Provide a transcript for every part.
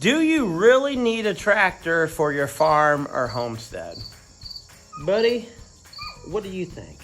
Do you really need a tractor for your farm or homestead? Buddy, what do you think?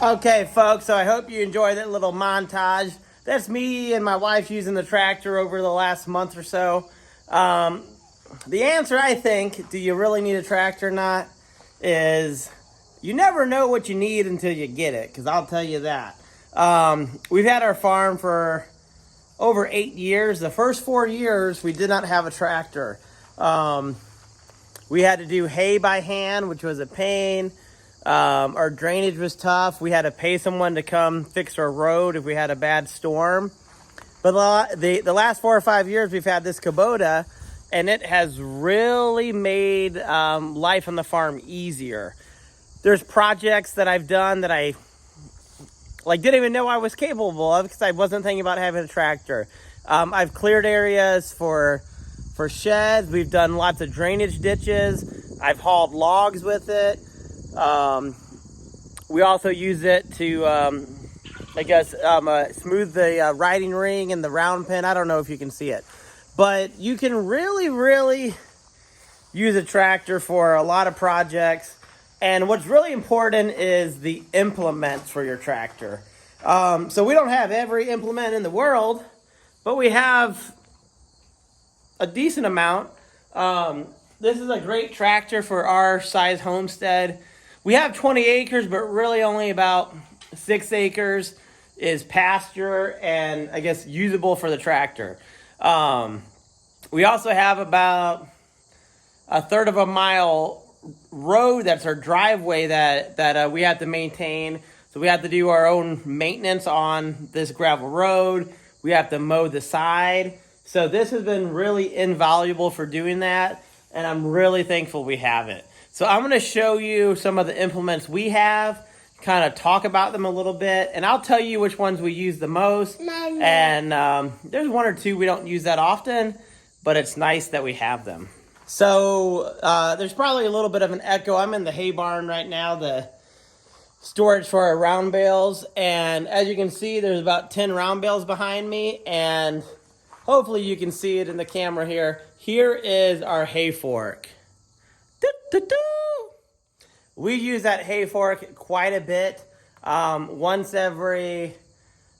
Okay, folks, so I hope you enjoyed that little montage. That's me and my wife using the tractor over the last month or so. The answer, I think, do you really need a tractor or not, is you never know what you need until you get it, because I'll tell you that. We've had our farm for over 8 years. The first 4 years, we did not have a tractor. We had to do hay by hand, which was a pain. Our drainage was tough. We had to pay someone to come fix our road if we had a bad storm. But the last 4 or 5 years, we've had this Kubota, and it has really made life on the farm easier. There's projects that I've done that I didn't even know I was capable of because I wasn't thinking about having a tractor. I've cleared areas for sheds. We've done lots of drainage ditches. I've hauled logs with it. We also use it to, smooth the riding ring and the round pin. I don't know if you can see it, but you can really use a tractor for a lot of projects. And what's really important is the implements for your tractor. So we don't have every implement in the world, but we have a decent amount. this is a great tractor for our size homestead. We have 20 acres, but really only about 6 acres is pasture and I guess usable for the tractor. We also have about a third of a mile road that's our driveway that we have to maintain. So we have to do our own maintenance on this gravel road. We have to mow the side. So this has been really invaluable for doing that, and I'm really thankful we have it. So I'm going to show you some of the implements we have, kind of talk about them a little bit, and I'll tell you which ones we use the most. And there's one or two we don't use that often, but it's nice that we have them. So there's probably a little bit of an echo. I'm in the hay barn right now, the storage for our round bales, and as you can see, there's about 10 round bales behind me, and hopefully you can see it in the camera here. Here is our hay fork. We use that hay fork quite a bit, once every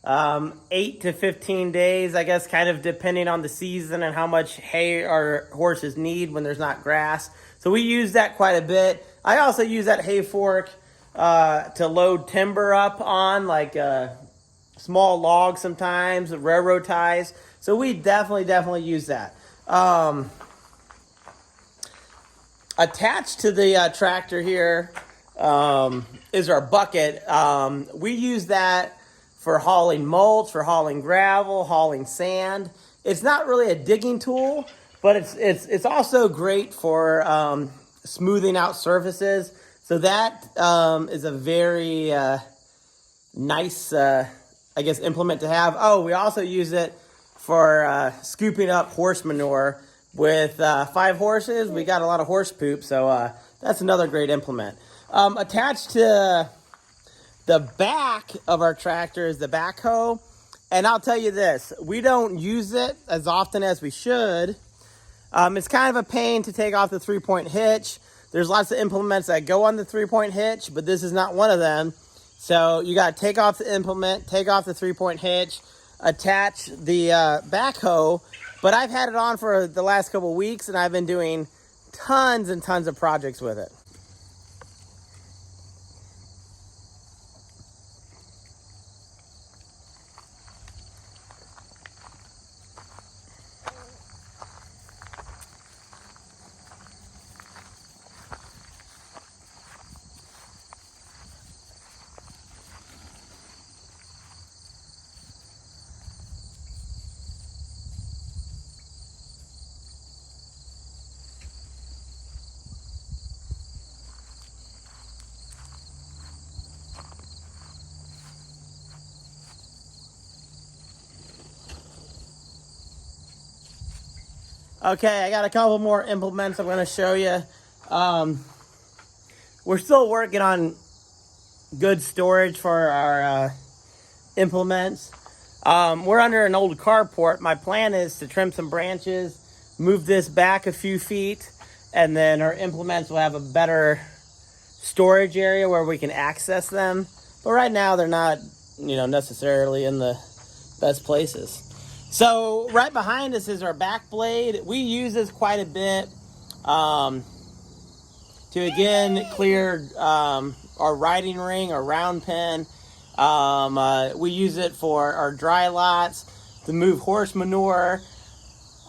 8 to 15 days, I guess, kind of depending on the season and how much hay our horses need when there's not grass. So we use that quite a bit. I also use that hay fork to load timber up on, like small logs sometimes, railroad ties. So we definitely use that. Attached to the tractor here is our bucket. We use that for hauling mulch, for hauling gravel, hauling sand. It's not really a digging tool, but it's also great for smoothing out surfaces. So that is a very nice, I guess, implement to have. Oh, we also use it for scooping up horse manure. With 5 horses, we got a lot of horse poop, so that's another great implement. Attached to the back of our tractor is the backhoe, and I'll tell you this, we don't use it as often as we should. It's kind of a pain to take off the 3-point hitch. There's lots of implements that go on the 3-point hitch, but this is not one of them. So you got to take off the implement, take off the 3-point hitch, attach the backhoe. But I've had it on for the last couple weeks, and I've been doing tons and tons of projects with it. Okay, I got a couple more implements I'm going to show you. We're still working on good storage for our implements. We're under an old carport. My plan is to trim some branches, move this back a few feet, and then our implements will have a better storage area where we can access them. But right now they're not, necessarily in the best places. So right behind us is our back blade. We use this quite a bit to again clear our riding ring, our round pen. We use it for our dry lots to move horse manure.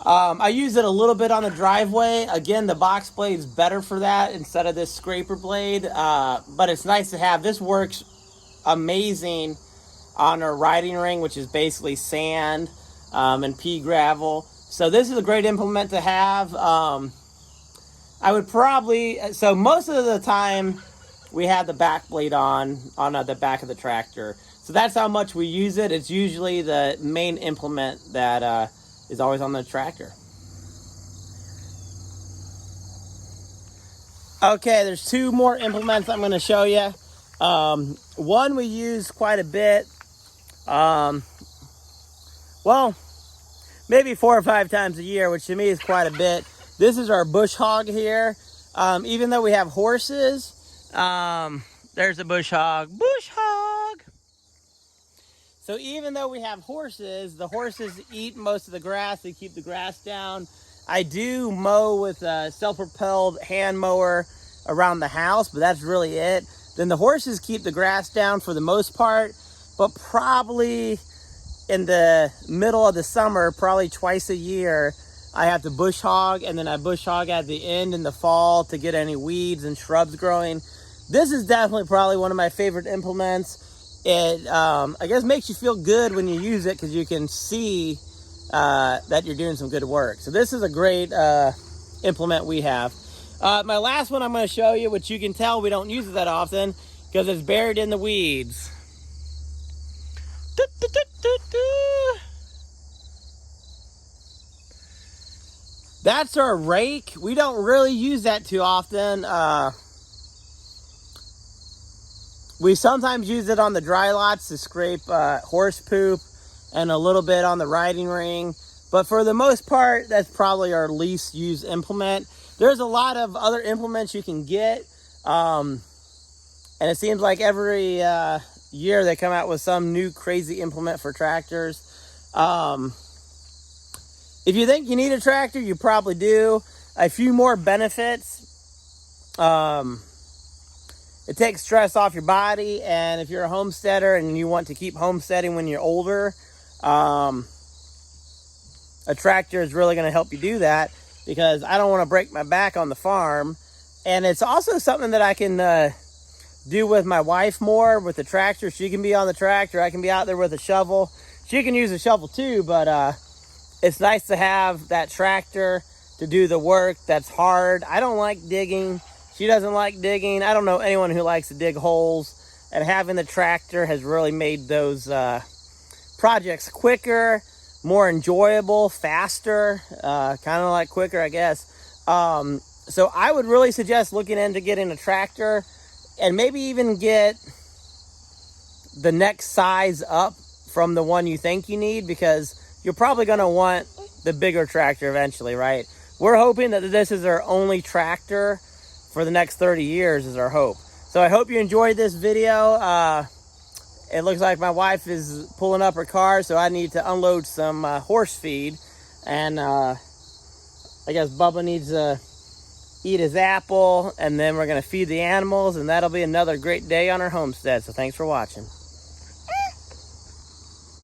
I use it a little bit on the driveway. Again, the box blade's better for that instead of this scraper blade, but it's nice to have. This works amazing on our riding ring, which is basically sand and pea gravel. So this is a great implement to have. I would probably, so most of the time we have the back blade on the back of the tractor. So that's how much we use it. It's usually the main implement that is always on the tractor. Okay, there's 2 more implements I'm going to show you. One we use quite a bit. Well, maybe 4 or 5 times a year, which to me is quite a bit. This is our bush hog here. Even though we have horses, there's a bush hog. Bush hog! So even though we have horses, the horses eat most of the grass. They keep the grass down. I do mow with a self-propelled hand mower around the house, but that's really it. Then the horses keep the grass down for the most part, but probably in the middle of the summer, probably twice a year, I have to bush hog, and then I bush hog at the end in the fall to get any weeds and shrubs growing. This is definitely probably one of my favorite implements. It, I guess, makes you feel good when you use it because you can see that you're doing some good work. So this is a great implement we have. My last one I'm going to show you, which you can tell we don't use it that often because it's buried in the weeds. That's our rake. We don't really use that too often. We sometimes use it on the dry lots to scrape horse poop and a little bit on the riding ring. But for the most part, that's probably our least used implement. There's a lot of other implements you can get. And it seems like every year they come out with some new crazy implement for tractors. If you think you need a tractor, you probably do. A few more benefits. It takes stress off your body, and if you're a homesteader and you want to keep homesteading when you're older, a tractor is really going to help you do that, because I don't want to break my back on the farm. And it's also something that I can do with my wife more with the tractor. She can be on the tractor, I can be out there with a shovel. She can use a shovel too, but it's nice to have that tractor to do the work that's hard. I don't like digging. She doesn't like digging. I don't know anyone who likes to dig holes. And having the tractor has really made those projects quicker, more enjoyable, faster, kind of like quicker, I guess. So I would really suggest looking into getting a tractor, and maybe even get the next size up from the one you think you need, because you're probably going to want the bigger tractor eventually, right? We're hoping that this is our only tractor for the next 30 years is our hope. So I hope you enjoyed this video. It looks like my wife is pulling up her car, so I need to unload some horse feed. And I guess Bubba needs to eat his apple, and then we're gonna feed the animals, and that'll be another great day on our homestead. So thanks for watching.